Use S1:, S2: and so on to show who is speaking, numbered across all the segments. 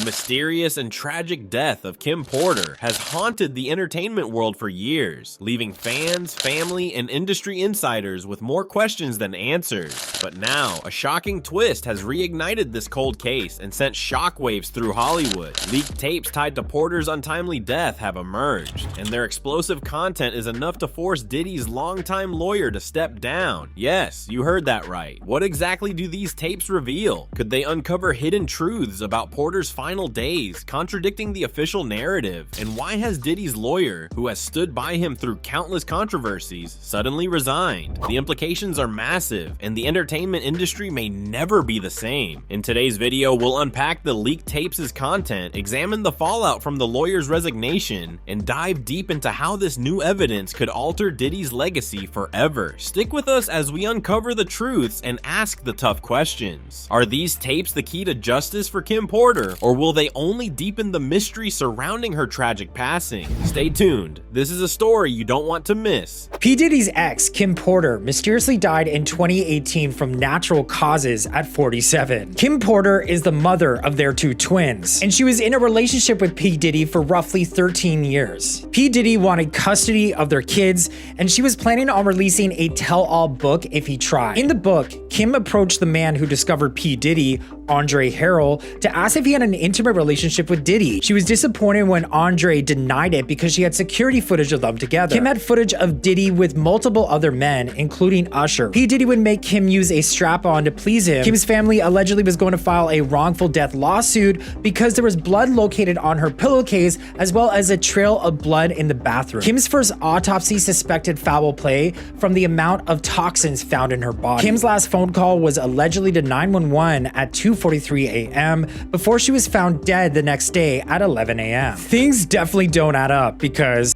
S1: The mysterious and tragic death of Kim Porter has haunted the entertainment world for years, leaving fans, family, and industry insiders with more questions than answers. But now, a shocking twist has reignited this cold case and sent shockwaves through Hollywood. Leaked tapes tied to Porter's untimely death have emerged, and their explosive content is enough to force Diddy's longtime lawyer to step down. Yes, you heard that right. What exactly do these tapes reveal? Could they uncover hidden truths about Porter's final days, contradicting the official narrative? And why has Diddy's lawyer, who has stood by him through countless controversies, suddenly resigned? The implications are massive, and the entertainment industry may never be the same. In today's video, we'll unpack the leaked tapes' content, examine the fallout from the lawyer's resignation, and dive deep into how this new evidence could alter Diddy's legacy forever. Stick with us as we uncover the truths and ask the tough questions. Are these tapes the key to justice for Kim Porter, or will they only deepen the mystery surrounding her tragic passing? Stay tuned. This is a story you don't want to miss.
S2: P. Diddy's ex, Kim Porter, mysteriously died in 2018 from natural causes at 47. Kim Porter is the mother of their two twins, and she was in a relationship with P. Diddy for roughly 13 years. P. Diddy wanted custody of their kids, and she was planning on releasing a tell-all book if he tried. In the book, Kim approached the man who discovered P. Diddy, Andre Harrell, to ask if he had an intimate relationship with Diddy. She was disappointed when Andre denied it because she had security footage of them together. Kim had footage of Diddy with multiple other men, including Usher. P. Diddy would make Kim use a strap-on to please him. Kim's family allegedly was going to file a wrongful death lawsuit because there was blood located on her pillowcase, as well as a trail of blood in the bathroom. Kim's first autopsy suspected foul play from the amount of toxins found in her body. Kim's last phone call was allegedly to 911 at 2:43 a.m. before she was found dead the next day at 11 a.m. Things definitely don't add up because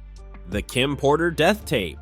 S1: The Kim Porter death tape.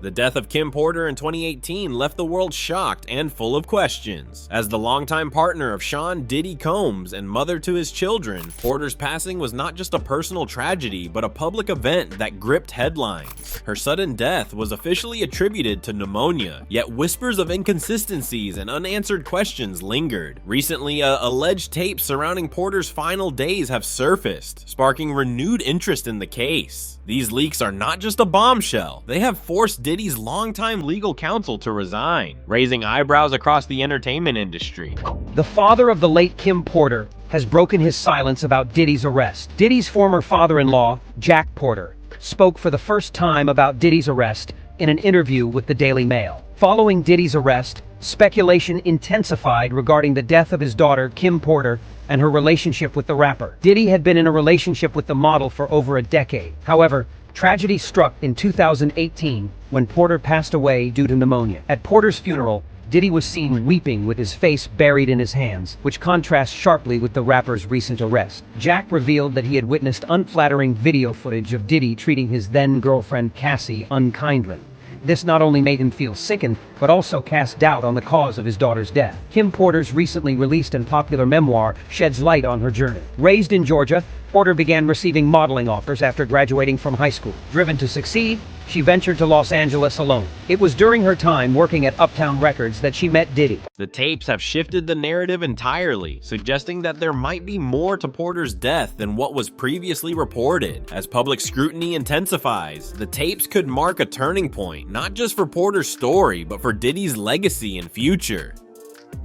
S1: The death of Kim Porter in 2018 left the world shocked and full of questions. As the longtime partner of Sean Diddy Combs and mother to his children, Porter's passing was not just a personal tragedy, but a public event that gripped headlines. Her sudden death was officially attributed to pneumonia, yet whispers of inconsistencies and unanswered questions lingered. Recently, alleged tapes surrounding Porter's final days have surfaced, sparking renewed interest in the case. These leaks are not just a bombshell, they have forced Diddy's longtime legal counsel to resign, raising eyebrows across the entertainment industry.
S3: The father of the late Kim Porter has broken his silence about Diddy's arrest. Diddy's former father-in-law, Jack Porter, spoke for the first time about Diddy's arrest in an interview with the Daily Mail. Following Diddy's arrest, speculation intensified regarding the death of his daughter, Kim Porter, and her relationship with the rapper. Diddy had been in a relationship with the model for over a decade. However, tragedy struck in 2018 when Porter passed away due to pneumonia. At Porter's funeral, Diddy was seen weeping with his face buried in his hands, which contrasts sharply with the rapper's recent arrest. Jack revealed that he had witnessed unflattering video footage of Diddy treating his then-girlfriend Cassie unkindly. This not only made him feel sickened, but also cast doubt on the cause of his daughter's death. Kim Porter's recently released and popular memoir sheds light on her journey. Raised in Georgia, Porter began receiving modeling offers after graduating from high school. Driven to succeed, she ventured to Los Angeles alone. It was during her time working at Uptown Records that she met Diddy.
S1: The tapes have shifted the narrative entirely, suggesting that there might be more to Porter's death than what was previously reported. As public scrutiny intensifies, the tapes could mark a turning point, not just for Porter's story, but for Diddy's legacy and future.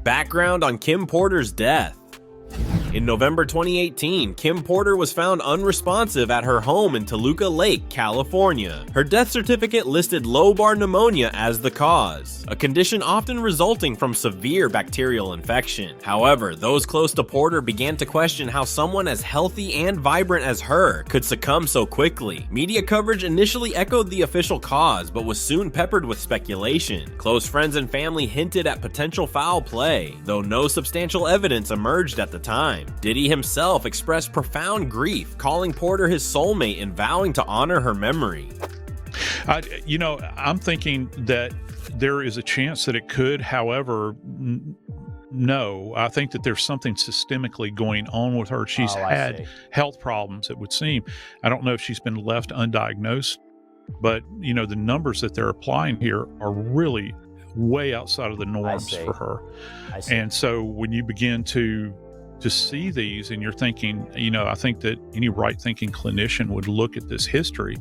S1: Background on Kim Porter's death. In November 2018, Kim Porter was found unresponsive at her home in Toluca Lake, California. Her death certificate listed lobar pneumonia as the cause, a condition often resulting from severe bacterial infection. However, those close to Porter began to question how someone as healthy and vibrant as her could succumb so quickly. Media coverage initially echoed the official cause, but was soon peppered with speculation. Close friends and family hinted at potential foul play, though no substantial evidence emerged at the time. Diddy himself expressed profound grief, calling Porter his soulmate and vowing to honor her memory.
S4: I'm thinking that there is a chance that it could. However, no, I think that there's something systemically going on with her. She's had health problems, it would seem. I don't know if she's been left undiagnosed, but the numbers that they're applying here are really way outside of the norms for her. And so when you begin to to see these, and you're thinking, I think that any right-thinking clinician would look at this history,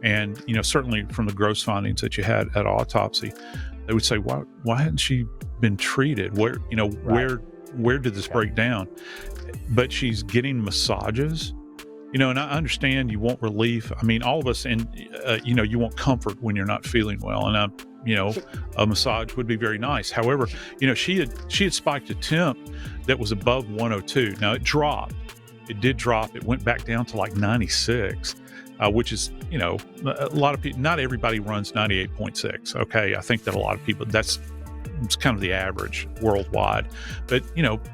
S4: and certainly from the gross findings that you had at autopsy, they would say, why hadn't she been treated? Where where did this break down? But she's getting massages. And I understand you want relief. I mean, all of us, and you want comfort when you're not feeling well. And a massage would be very nice. However, she had spiked a temp that was above 102. Now it dropped. It did drop. It went back down to like 96, which is, a lot of people. Not everybody runs 98.6. Okay, I think that a lot of people. It's kind of the average worldwide, but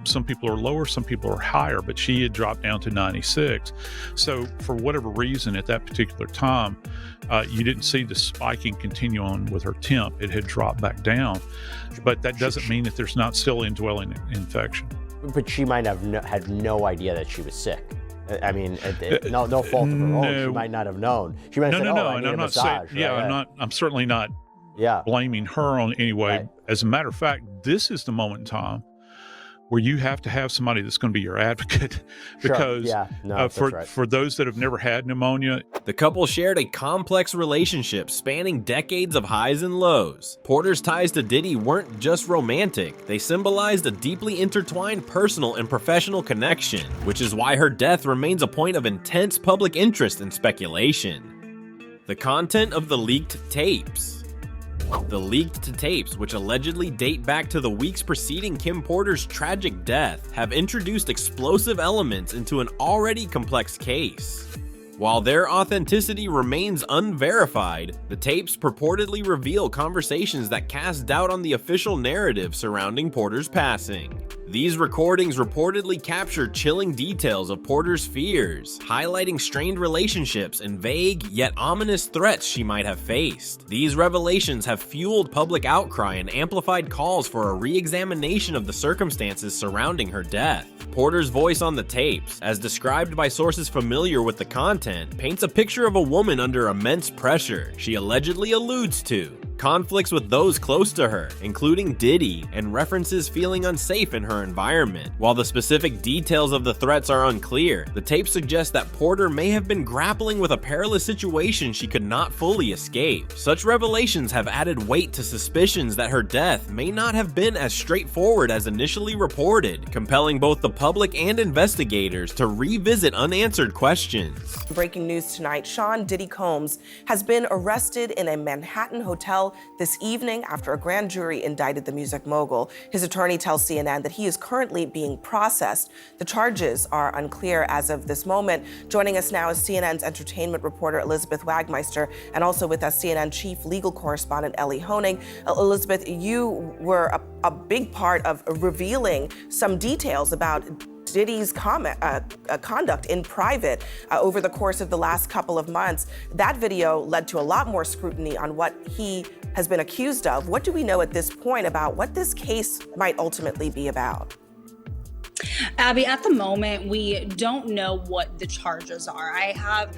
S4: some people are lower, some people are higher, but she had dropped down to 96. So for whatever reason at that particular time, you didn't see the spiking continue on with her temp. It had dropped back down, but that doesn't mean that there's not still indwelling infection.
S5: But she might have had no idea that she was sick. I mean, no fault of her own. She might not have known. She might have said, I need a massage.
S4: I'm certainly not blaming her on any way. Right. As a matter of fact, this is the moment in time where you have to have somebody that's going to be your advocate, because for those that have never had pneumonia.
S1: The couple shared a complex relationship spanning decades of highs and lows. Porter's ties to Diddy weren't just romantic, they symbolized a deeply intertwined personal and professional connection, which is why her death remains a point of intense public interest and speculation. The content of the leaked tapes. The leaked tapes, which allegedly date back to the weeks preceding Kim Porter's tragic death, have introduced explosive elements into an already complex case. While their authenticity remains unverified, the tapes purportedly reveal conversations that cast doubt on the official narrative surrounding Porter's passing. These recordings reportedly capture chilling details of Porter's fears, highlighting strained relationships and vague yet ominous threats she might have faced. These revelations have fueled public outcry and amplified calls for a re-examination of the circumstances surrounding her death. Porter's voice on the tapes, as described by sources familiar with the content, paints a picture of a woman under immense pressure she allegedly alludes to. Conflicts with those close to her, including Diddy, and references feeling unsafe in her environment. While the specific details of the threats are unclear, the tape suggests that Porter may have been grappling with a perilous situation she could not fully escape. Such revelations have added weight to suspicions that her death may not have been as straightforward as initially reported, compelling both the public and investigators to revisit unanswered questions.
S6: Breaking news tonight, Sean Diddy Combs has been arrested in a Manhattan hotel this evening after a grand jury indicted the music mogul. His attorney tells CNN that he is currently being processed. The charges are unclear as of this moment. Joining us now is CNN's entertainment reporter Elizabeth Wagmeister, and also with us CNN chief legal correspondent Ellie Honig. Elizabeth, you were a big part of revealing some details about Diddy's conduct in private over the course of the last couple of months. That video led to a lot more scrutiny on what he has been accused of. What do we know at this point about what this case might ultimately be about?
S7: Abby, at the moment, we don't know what the charges are. I have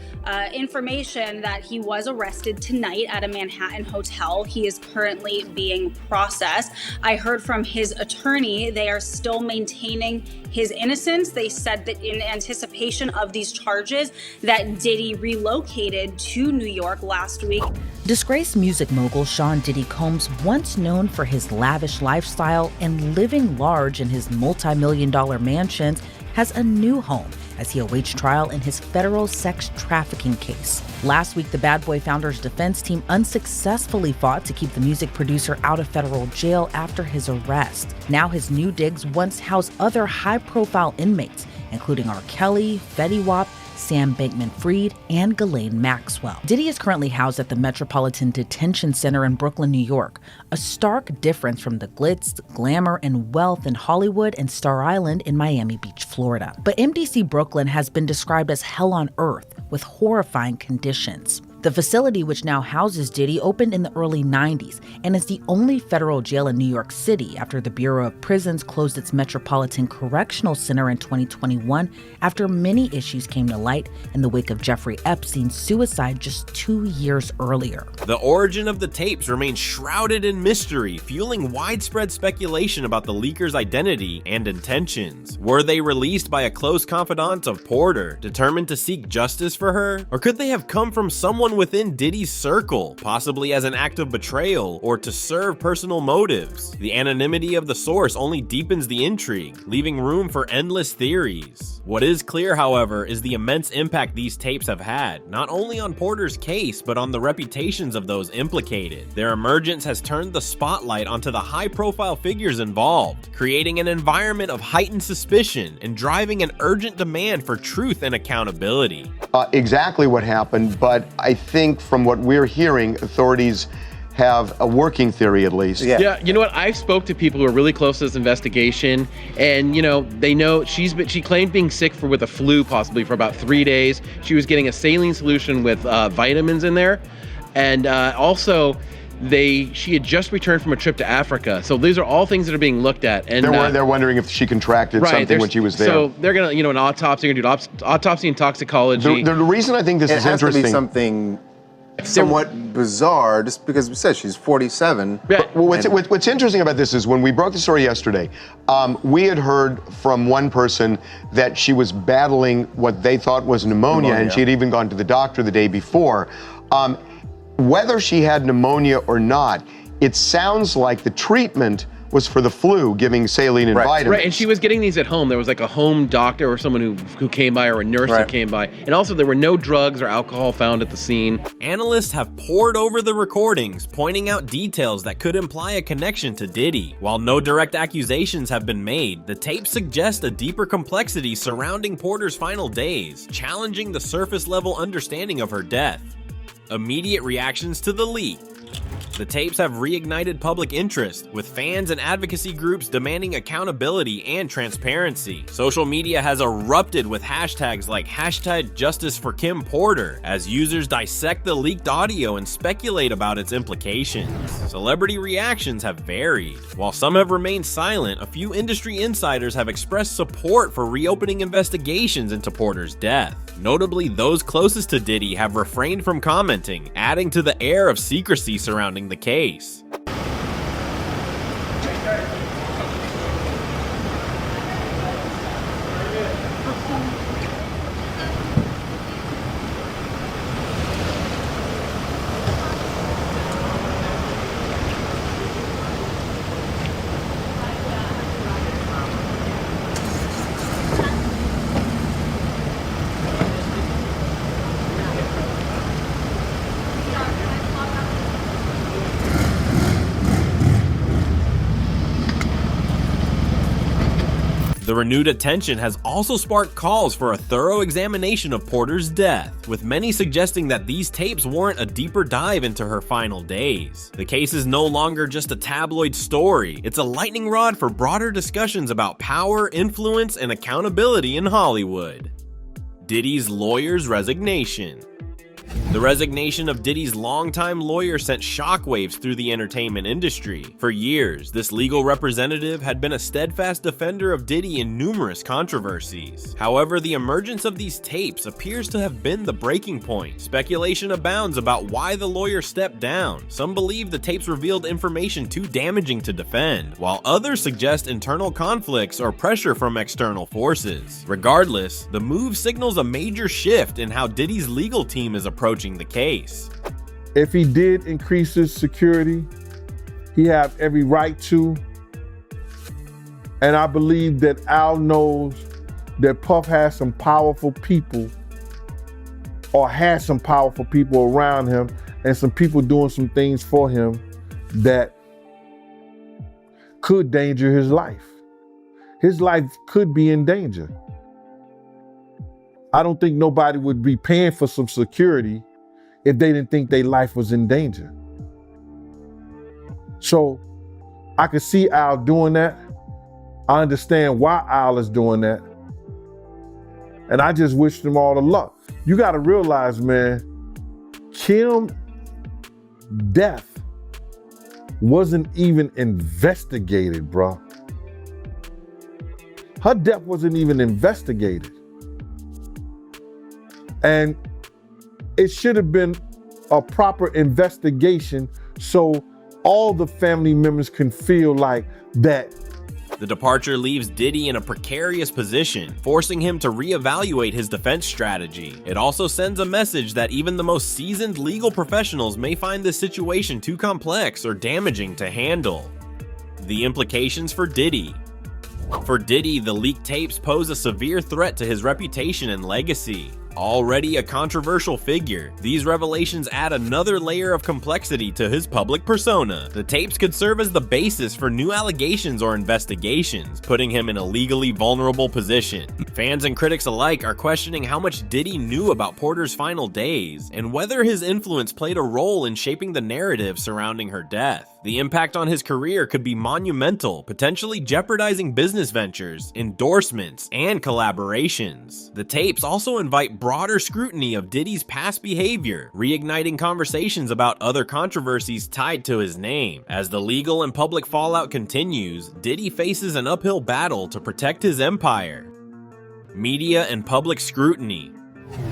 S7: information that he was arrested tonight at a Manhattan hotel. He is currently being processed. I heard from his attorney they are still maintaining his innocence. They said that in anticipation of these charges that Diddy relocated to New York last week.
S8: Disgraced music mogul Sean Diddy Combs, once known for his lavish lifestyle and living large in his multi-million-dollar mansions, has a new home as he awaits trial in his federal sex trafficking case. Last week, the Bad Boy Founder's defense team unsuccessfully fought to keep the music producer out of federal jail after his arrest. Now his new digs once house other high-profile inmates, including R. Kelly, Fetty Wap, Sam Bankman-Fried, and Ghislaine Maxwell. Diddy is currently housed at the Metropolitan Detention Center in Brooklyn, New York, a stark difference from the glitz, glamour, and wealth in Hollywood and Star Island in Miami Beach, Florida. But MDC Brooklyn has been described as hell on earth, with horrifying conditions. The facility, which now houses Diddy, opened in the early 90s and is the only federal jail in New York City after the Bureau of Prisons closed its Metropolitan Correctional Center in 2021 after many issues came to light in the wake of Jeffrey Epstein's suicide just 2 years earlier.
S1: The origin of the tapes remains shrouded in mystery, fueling widespread speculation about the leaker's identity and intentions. Were they released by a close confidant of Porter, determined to seek justice for her? Or could they have come from someone within Diddy's circle, possibly as an act of betrayal or to serve personal motives? The anonymity of the source only deepens the intrigue, leaving room for endless theories. What is clear, however, is the immense impact these tapes have had, not only on Porter's case, but on the reputations of those implicated. Their emergence has turned the spotlight onto the high-profile figures involved, creating an environment of heightened suspicion and driving an urgent demand for truth and accountability.
S9: Exactly what happened, but I think from what we're hearing, authorities have a working theory at least.
S10: Yeah, you know what? I spoke to people who are really close to this investigation, and they know she claimed being sick with a flu possibly for about 3 days. She was getting a saline solution with vitamins in there, and also she had just returned from a trip to Africa. So these are all things that are being looked at, and
S9: they're wondering if she contracted something when she was there.
S10: So they're gonna, an autopsy, they're gonna do autopsy and toxicology.
S9: The reason I think this is interesting.
S11: It has to be something somewhat bizarre, just because we said she's 47.
S9: Yeah. Well, what's interesting about this is when we broke the story yesterday, we had heard from one person that she was battling what they thought was pneumonia, and she had even gone to the doctor the day before. Whether she had pneumonia or not, it sounds like the treatment was for the flu, giving saline and vitamins.
S10: Right, and she was getting these at home. There was like a home doctor or someone who came by, or a nurse that came by. And also there were no drugs or alcohol found at the scene.
S1: Analysts have pored over the recordings, pointing out details that could imply a connection to Diddy. While no direct accusations have been made, the tapes suggest a deeper complexity surrounding Porter's final days, challenging the surface-level understanding of her death. Immediate reactions to the leak. The tapes have reignited public interest, with fans and advocacy groups demanding accountability and transparency. Social media has erupted with hashtags like #JusticeForKimPorter as users dissect the leaked audio and speculate about its implications. Celebrity reactions have varied. While some have remained silent, a few industry insiders have expressed support for reopening investigations into Porter's death. Notably, those closest to Diddy have refrained from commenting, adding to the air of secrecy surrounding the case. The renewed attention has also sparked calls for a thorough examination of Porter's death, with many suggesting that these tapes warrant a deeper dive into her final days. The case is no longer just a tabloid story, it's a lightning rod for broader discussions about power, influence, and accountability in Hollywood. Diddy's lawyer's resignation. The resignation of Diddy's longtime lawyer sent shockwaves through the entertainment industry. For years, this legal representative had been a steadfast defender of Diddy in numerous controversies. However, the emergence of these tapes appears to have been the breaking point. Speculation abounds about why the lawyer stepped down. Some believe the tapes revealed information too damaging to defend, while others suggest internal conflicts or pressure from external forces. Regardless, the move signals a major shift in how Diddy's legal team is approaching the case.
S12: If he did increase his security, he have every right to. And I believe that Al knows that Puff has some powerful people, or has some powerful people around him, and some people doing some things for him that could danger his life. His life could be in danger. I don't think nobody would be paying for some security if they didn't think their life was in danger. So I could see Al doing that. I understand why Al is doing that. And I just wish them all the luck. You gotta realize, man, Kim's death wasn't even investigated, bruh. Her death wasn't even investigated. And it should have been a proper investigation so all the family members can feel like that.
S1: The departure leaves Diddy in a precarious position, forcing him to reevaluate his defense strategy. It also sends a message that even the most seasoned legal professionals may find this situation too complex or damaging to handle. The implications for Diddy. For Diddy, the leaked tapes pose a severe threat to his reputation and legacy. Already a controversial figure, these revelations add another layer of complexity to his public persona. The tapes could serve as the basis for new allegations or investigations, putting him in a legally vulnerable position. Fans and critics alike are questioning how much Diddy knew about Porter's final days, and whether his influence played a role in shaping the narrative surrounding her death. The impact on his career could be monumental, potentially jeopardizing business ventures, endorsements, and collaborations. The tapes also invite broader scrutiny of Diddy's past behavior, reigniting conversations about other controversies tied to his name. As the legal and public fallout continues, Diddy faces an uphill battle to protect his empire. Media and public scrutiny.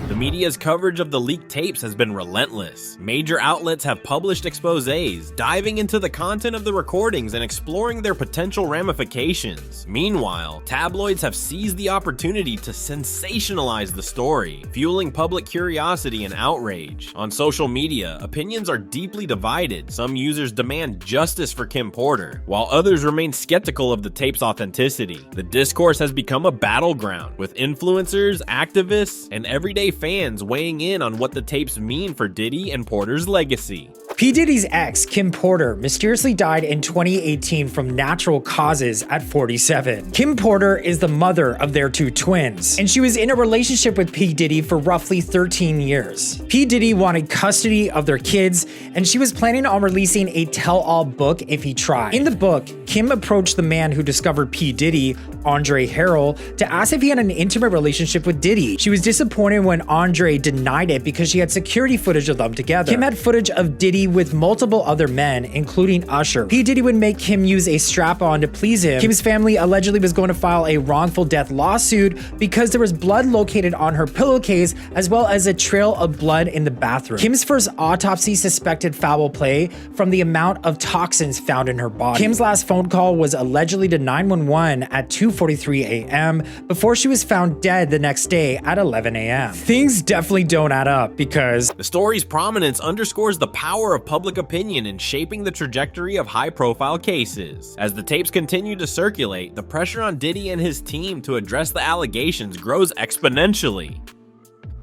S1: The media's coverage of the leaked tapes has been relentless. Major outlets have published exposés, diving into the content of the recordings and exploring their potential ramifications. Meanwhile, tabloids have seized the opportunity to sensationalize the story, fueling public curiosity and outrage. On social media, opinions are deeply divided. Some users demand justice for Kim Porter, while others remain skeptical of the tape's authenticity. The discourse has become a battleground, with influencers, activists, and everyday fans weighing in on what the tapes mean for Diddy and Porter's legacy.
S2: P. Diddy's ex, Kim Porter, mysteriously died in 2018 from natural causes at 47. Kim Porter is the mother of their two twins, and she was in a relationship with P. Diddy for roughly 13 years. P. Diddy wanted custody of their kids, and she was planning on releasing a tell-all book if he tried. In the book, Kim approached the man who discovered P. Diddy, Andre Harrell, to ask if he had an intimate relationship with Diddy. She was disappointed when Andre denied it because she had security footage of them together. Kim had footage of Diddy with multiple other men, including Usher. P. Diddy would make Kim use a strap-on to please him. Kim's family allegedly was going to file a wrongful death lawsuit because there was blood located on her pillowcase, as well as a trail of blood in the bathroom. Kim's first autopsy suspected foul play from the amount of toxins found in her body. Kim's last phone call was allegedly to 911 at 2:43 a.m. before she was found dead the next day at 11 a.m. Things definitely don't add up because
S1: the story's prominence underscores the power of public opinion in shaping the trajectory of high-profile cases. As the tapes continue to circulate, the pressure on Diddy and his team to address the allegations grows exponentially.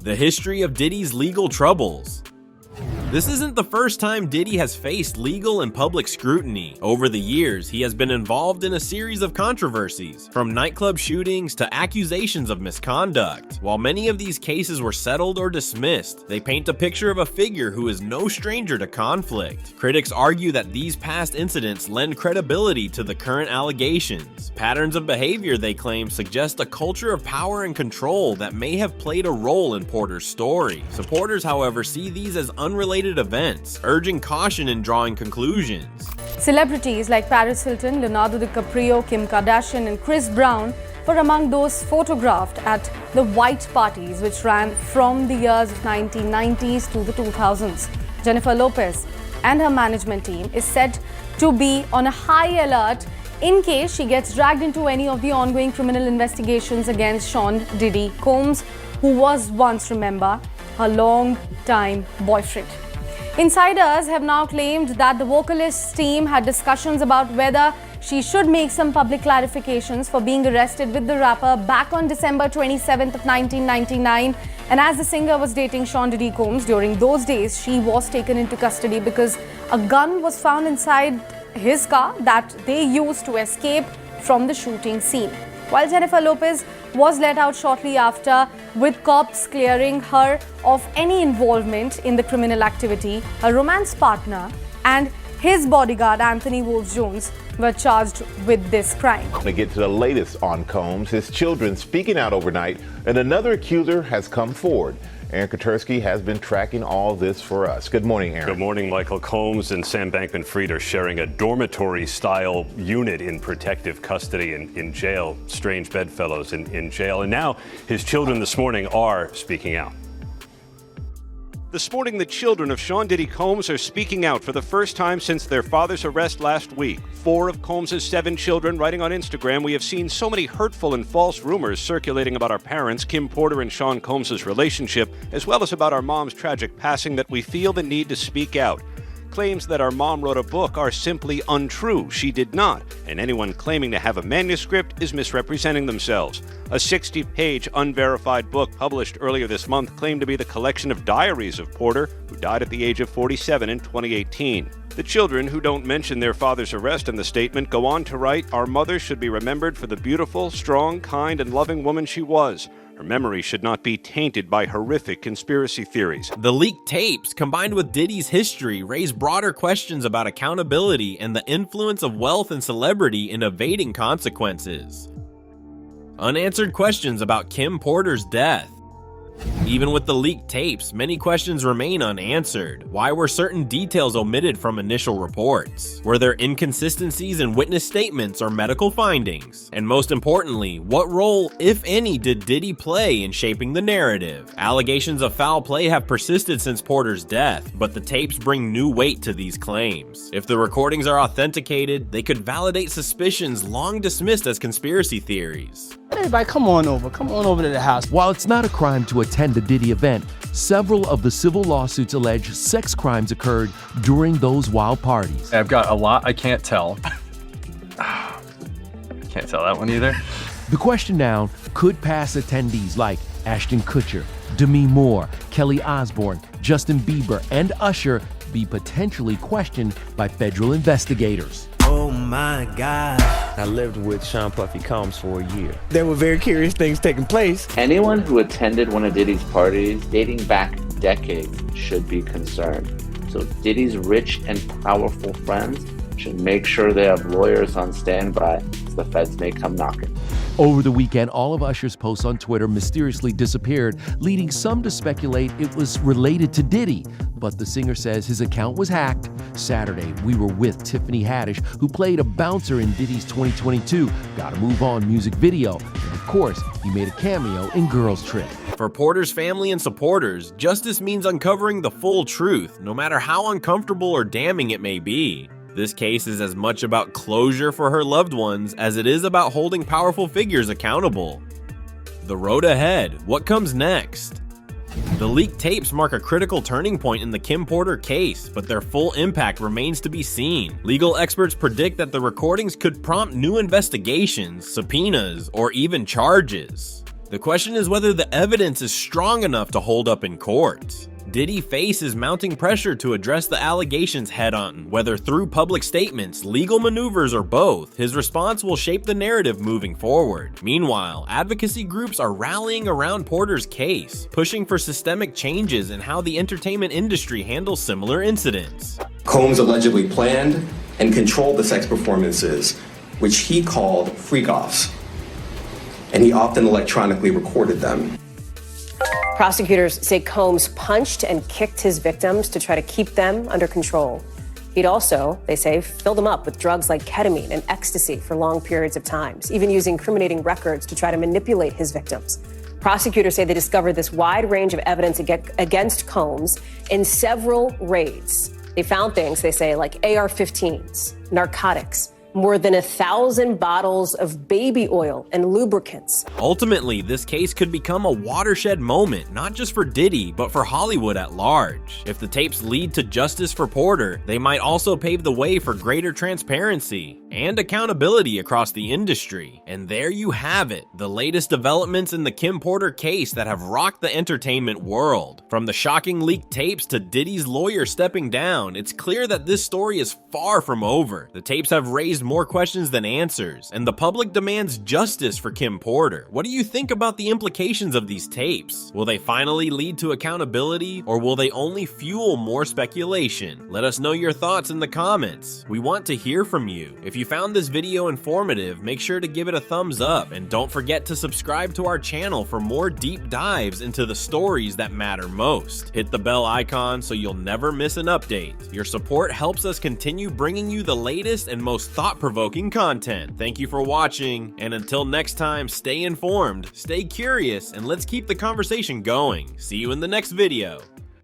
S1: The history of Diddy's legal troubles. This isn't the first time Diddy has faced legal and public scrutiny. Over the years, he has been involved in a series of controversies, from nightclub shootings to accusations of misconduct. While many of these cases were settled or dismissed, they paint a picture of a figure who is no stranger to conflict. Critics argue that these past incidents lend credibility to the current allegations. Patterns of behavior, they claim, suggest a culture of power and control that may have played a role in Porter's story. Supporters, however, see these as unrelated events, urging caution in drawing conclusions.
S13: Celebrities like Paris Hilton, Leonardo DiCaprio, Kim Kardashian and Chris Brown were among those photographed at the white parties which ran from the years of 1990s to the 2000s. Jennifer Lopez and her management team is said to be on a high alert in case she gets dragged into any of the ongoing criminal investigations against Sean Diddy Combs, who was once, remember, her long-time boyfriend. Insiders have now claimed that the vocalist's team had discussions about whether she should make some public clarifications for being arrested with the rapper back on December 27th of 1999. And as the singer was dating Sean Diddy Combs during those days, she was taken into custody because a gun was found inside his car that they used to escape from the shooting scene. While Jennifer Lopez was let out shortly after, with cops clearing her of any involvement in the criminal activity, her romance partner and his bodyguard Anthony Wolf-Jones were charged with this crime.
S14: To get to the latest on Combs, his children speaking out overnight, and another accuser has come forward. Aaron Katursky has been tracking all this for us. Good morning, Aaron.
S15: Good morning, Michael. Combs and Sam Bankman-Fried are sharing a dormitory-style unit in protective custody in jail. Strange bedfellows in jail. And now his children this morning are speaking out. This morning, the children of Sean Diddy Combs are speaking out for the first time since their father's arrest last week. 4 of Combs' 7 children writing on Instagram, "We have seen so many hurtful and false rumors circulating about our parents, Kim Porter and Sean Combs' relationship, as well as about our mom's tragic passing, that we feel the need to speak out. Claims that our mom wrote a book are simply untrue. She did not, and anyone claiming to have a manuscript is misrepresenting themselves. A 60-page unverified book published earlier this month claimed to be the collection of diaries of Porter, who died at the age of 47 in 2018. The children, who don't mention their father's arrest in the statement, go on to write, "Our mother should be remembered for the beautiful, strong, kind, and loving woman she was. Her memory should not be tainted by horrific conspiracy theories."
S1: The leaked tapes, combined with Diddy's history, raise broader questions about accountability and the influence of wealth and celebrity in evading consequences. Unanswered questions about Kim Porter's death. Even with the leaked tapes, many questions remain unanswered. Why were certain details omitted from initial reports? Were there inconsistencies in witness statements or medical findings? And most importantly, what role, if any, did Diddy play in shaping the narrative? Allegations of foul play have persisted since Porter's death, but the tapes bring new weight to these claims. If the recordings are authenticated, they could validate suspicions long dismissed as conspiracy theories.
S16: Everybody, come on over to the house.
S17: While it's not a crime to attend the Diddy event, several of the civil lawsuits allege sex crimes occurred during those wild parties.
S18: I've got a lot I can't tell. Can't tell that one either.
S17: The question now could past attendees like Ashton Kutcher, Demi Moore, Kelly Osbourne, Justin Bieber, and Usher be potentially questioned by federal investigators.
S19: Oh my God. I lived with Sean Puffy Combs for a year.
S16: There were very curious things taking place.
S20: Anyone who attended one of Diddy's parties dating back decades should be concerned. So Diddy's rich and powerful friends should make sure they have lawyers on standby as the feds may come knocking.
S17: Over the weekend, all of Usher's posts on Twitter mysteriously disappeared, leading some to speculate it was related to Diddy. But the singer says his account was hacked. Saturday, we were with Tiffany Haddish, who played a bouncer in Diddy's 2022 Gotta Move On music video. And of course, he made a cameo in Girls Trip.
S1: For Porter's family and supporters, justice means uncovering the full truth, no matter how uncomfortable or damning it may be. This case is as much about closure for her loved ones as it is about holding powerful figures accountable. The road ahead, what comes next? The leaked tapes mark a critical turning point in the Kim Porter case, but their full impact remains to be seen. Legal experts predict that the recordings could prompt new investigations, subpoenas, or even charges. The question is whether the evidence is strong enough to hold up in court. Diddy faces mounting pressure to address the allegations head-on, whether through public statements, legal maneuvers, or both. His response will shape the narrative moving forward. Meanwhile, advocacy groups are rallying around Porter's case, pushing for systemic changes in how the entertainment industry handles similar incidents.
S21: Combs allegedly planned and controlled the sex performances, which he called freak-offs, and he often electronically recorded them.
S22: Prosecutors say Combs punched and kicked his victims to try to keep them under control. He'd also, they say, filled them up with drugs like ketamine and ecstasy for long periods of time, even using incriminating records to try to manipulate his victims. Prosecutors say they discovered this wide range of evidence against Combs in several raids. They found things, they say, like AR-15s, narcotics, more than 1,000 bottles of baby oil and lubricants.
S1: Ultimately, this case could become a watershed moment, not just for Diddy, but for Hollywood at large. If the tapes lead to justice for Porter, they might also pave the way for greater transparency. and accountability across the industry. And there you have it, the latest developments in the Kim Porter case that have rocked the entertainment world. From the shocking leaked tapes to Diddy's lawyer stepping down, it's clear that this story is far from over. The tapes have raised more questions than answers, and the public demands justice for Kim Porter. What do you think about the implications of these tapes? Will they finally lead to accountability, or will they only fuel more speculation? Let us know your thoughts in the comments. We want to hear from you. If you found this video informative, make sure to give it a thumbs up, and don't forget to subscribe to our channel for more deep dives into the stories that matter most. Hit the bell icon so you'll never miss an update. Your support helps us continue bringing you the latest and most thought-provoking content. Thank you for watching, and until next time, stay informed, stay curious, and let's keep the conversation going. See you in the next video.